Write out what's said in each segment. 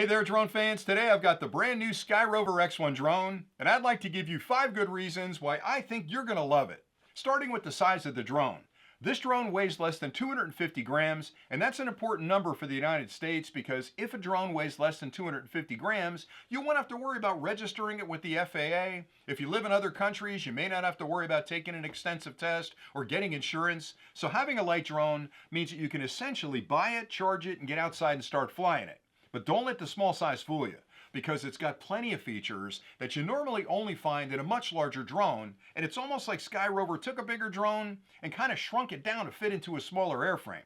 Hey there, drone fans. Today I've got the brand new SkyRover X1 drone, and I'd like to give you 5 good reasons why I think you're going to love it. Starting with the size of the drone. This drone weighs less than 250 grams, and that's an important number for the United States because if a drone weighs less than 250 grams, you won't have to worry about registering it with the FAA. If you live in other countries, you may not have to worry about taking an extensive test or getting insurance. So having a light drone means that you can essentially buy it, charge it, and get outside and start flying it. But don't let the small size fool you, because it's got plenty of features that you normally only find in a much larger drone, and it's almost like SkyRover took a bigger drone and kind of shrunk it down to fit into a smaller airframe.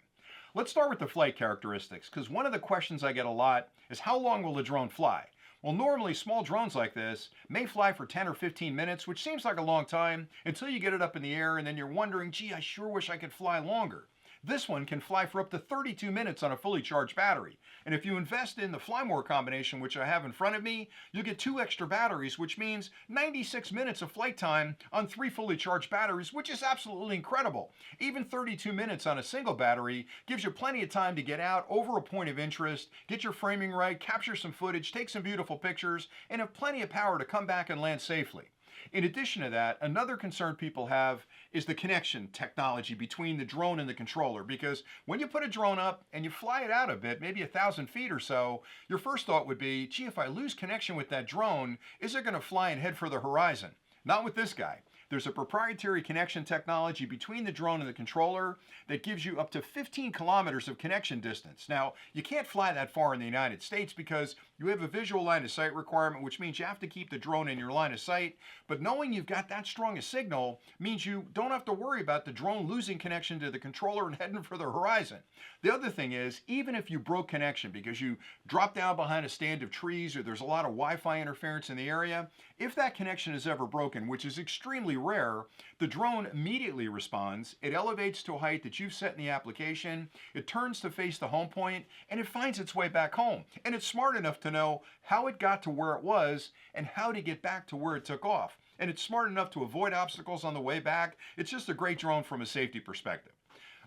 Let's start with the flight characteristics, because one of the questions I get a lot is how long will the drone fly? Well, normally small drones like this may fly for 10 or 15 minutes, which seems like a long time until you get it up in the air and then you're wondering, gee, I sure wish I could fly longer. This one can fly for up to 32 minutes on a fully charged battery. And if you invest in the Fly More combination, which I have in front of me, you'll get 2 extra batteries, which means 96 minutes of flight time on 3 fully charged batteries, which is absolutely incredible. Even 32 minutes on a single battery gives you plenty of time to get out over a point of interest, get your framing right, capture some footage, take some beautiful pictures, and have plenty of power to come back and land safely. In addition to that, another concern people have is the connection technology between the drone and the controller, because when you put a drone up and you fly it out a bit, maybe 1,000 feet or so, your first thought would be, gee, if I lose connection with that drone, is it going to fly and head for the horizon? Not with this guy. There's a proprietary connection technology between the drone and the controller that gives you up to 15 kilometers of connection distance. Now, you can't fly that far in the United States because you have a visual line of sight requirement, which means you have to keep the drone in your line of sight. But knowing you've got that strong a signal means you don't have to worry about the drone losing connection to the controller and heading for the horizon. The other thing is, even if you broke connection because you drop down behind a stand of trees or there's a lot of Wi-Fi interference in the area, if that connection is ever broken, which is extremely rare, the drone immediately responds. It elevates to a height that you've set in the application, it turns to face the home point, and it finds its way back home. And it's smart enough to know how it got to where it was and how to get back to where it took off. And it's smart enough to avoid obstacles on the way back. It's just a great drone from a safety perspective.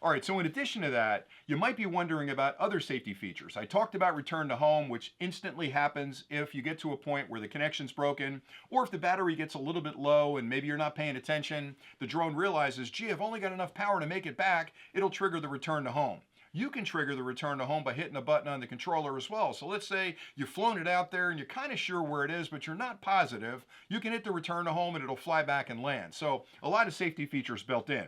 All right, so in addition to that, you might be wondering about other safety features. I talked about return to home, which instantly happens if you get to a point where the connection's broken, or if the battery gets a little bit low and maybe you're not paying attention, the drone realizes, gee, I've only got enough power to make it back, it'll trigger the return to home. You can trigger the return to home by hitting a button on the controller as well. So let's say you've flown it out there and you're kind of sure where it is, but you're not positive. You can hit the return to home and it'll fly back and land. So a lot of safety features built in.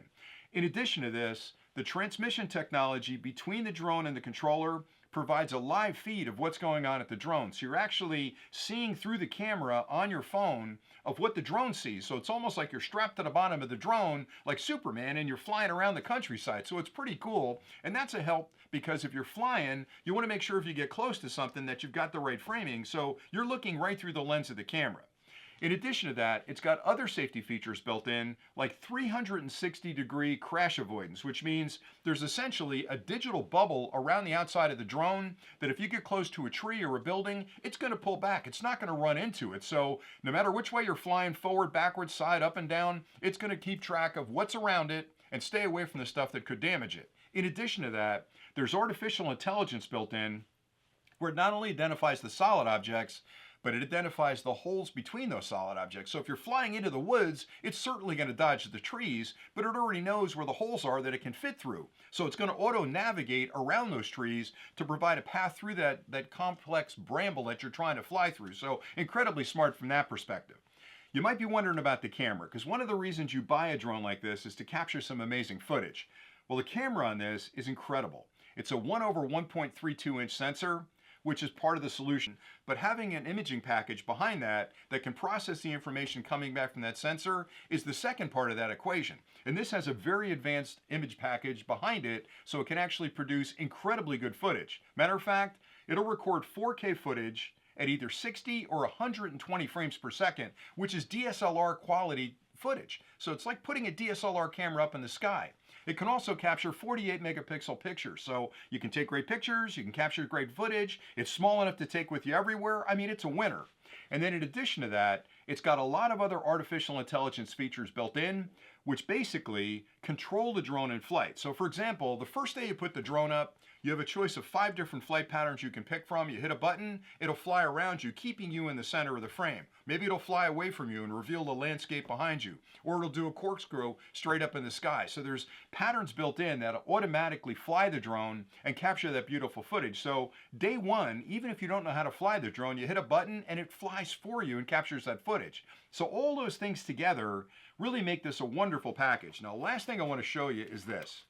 In addition to this, the transmission technology between the drone and the controller provides a live feed of what's going on at the drone. So you're actually seeing through the camera on your phone of what the drone sees. So it's almost like you're strapped to the bottom of the drone like Superman and you're flying around the countryside. So it's pretty cool. And that's a help because if you're flying, you want to make sure if you get close to something that you've got the right framing. So you're looking right through the lens of the camera. In addition to that, it's got other safety features built in, like 360-degree crash avoidance, which means there's essentially a digital bubble around the outside of the drone that if you get close to a tree or a building, it's going to pull back. It's not going to run into it. So no matter which way you're flying, forward, backwards, side, up, and down, it's going to keep track of what's around it and stay away from the stuff that could damage it. In addition to that, there's artificial intelligence built in where it not only identifies the solid objects, but it identifies the holes between those solid objects. So if you're flying into the woods, it's certainly going to dodge the trees, but it already knows where the holes are that it can fit through. So it's going to auto-navigate around those trees to provide a path through that complex bramble that you're trying to fly through. So incredibly smart from that perspective. You might be wondering about the camera, because one of the reasons you buy a drone like this is to capture some amazing footage. Well, the camera on this is incredible. It's a 1/1.32-inch sensor, which is part of the solution. But having an imaging package behind that can process the information coming back from that sensor is the second part of that equation. And this has a very advanced image package behind it, so it can actually produce incredibly good footage. Matter of fact, it'll record 4K footage at either 60 or 120 frames per second, which is DSLR quality footage. So it's like putting a DSLR camera up in the sky. It can also capture 48 megapixel pictures. So you can take great pictures, you can capture great footage. It's small enough to take with you everywhere. I mean, it's a winner. And then in addition to that, it's got a lot of other artificial intelligence features built in, which basically control the drone in flight. So for example, the first day you put the drone up, you have a choice of 5 different flight patterns you can pick from. You hit a button, it'll fly around you, keeping you in the center of the frame. Maybe it'll fly away from you and reveal the landscape behind you, or it'll do a corkscrew straight up in the sky. So there's patterns built in that automatically fly the drone and capture that beautiful footage. So day one, even if you don't know how to fly the drone, you hit a button and it flies for you and captures that footage. So all those things together really make this a wonderful package. Now, last thing I want to show you is this.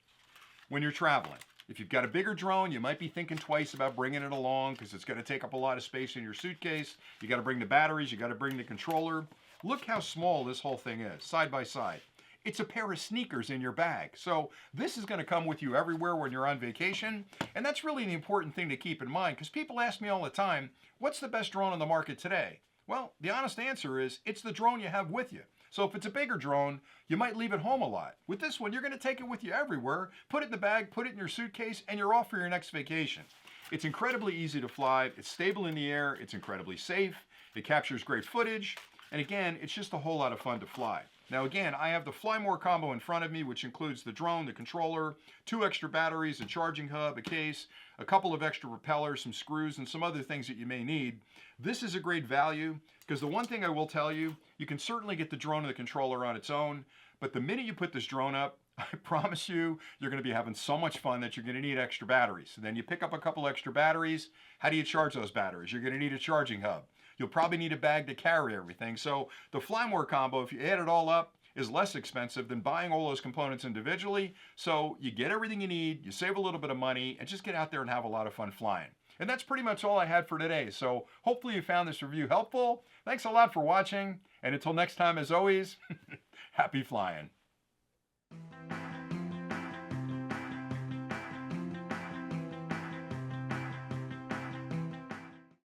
When you're traveling, if you've got a bigger drone, you might be thinking twice about bringing it along because it's going to take up a lot of space in your suitcase. You got to bring the batteries, you got to bring the controller. Look how small this whole thing is, side by side. It's a pair of sneakers in your bag. So this is going to come with you everywhere when you're on vacation. And that's really the important thing to keep in mind, because people ask me all the time, what's the best drone on the market today? Well, the honest answer is it's the drone you have with you. So if it's a bigger drone, you might leave it home a lot. With this one, you're going to take it with you everywhere, put it in the bag, put it in your suitcase, and you're off for your next vacation. It's incredibly easy to fly, it's stable in the air, it's incredibly safe, it captures great footage, and again, it's just a whole lot of fun to fly. Now again, I have the Fly More combo in front of me, which includes the drone, the controller, 2 extra batteries, a charging hub, a case, a couple of extra propellers, some screws, and some other things that you may need. This is a great value, because the one thing I will tell you, you can certainly get the drone and the controller on its own, but the minute you put this drone up, I promise you, you're going to be having so much fun that you're going to need extra batteries. And then you pick up a couple extra batteries. How do you charge those batteries? You're going to need a charging hub. You'll probably need a bag to carry everything. So the Fly More combo, if you add it all up, is less expensive than buying all those components individually. So you get everything you need, you save a little bit of money, and just get out there and have a lot of fun flying. And that's pretty much all I had for today. So hopefully you found this review helpful. Thanks a lot for watching. And until next time, as always, happy flying.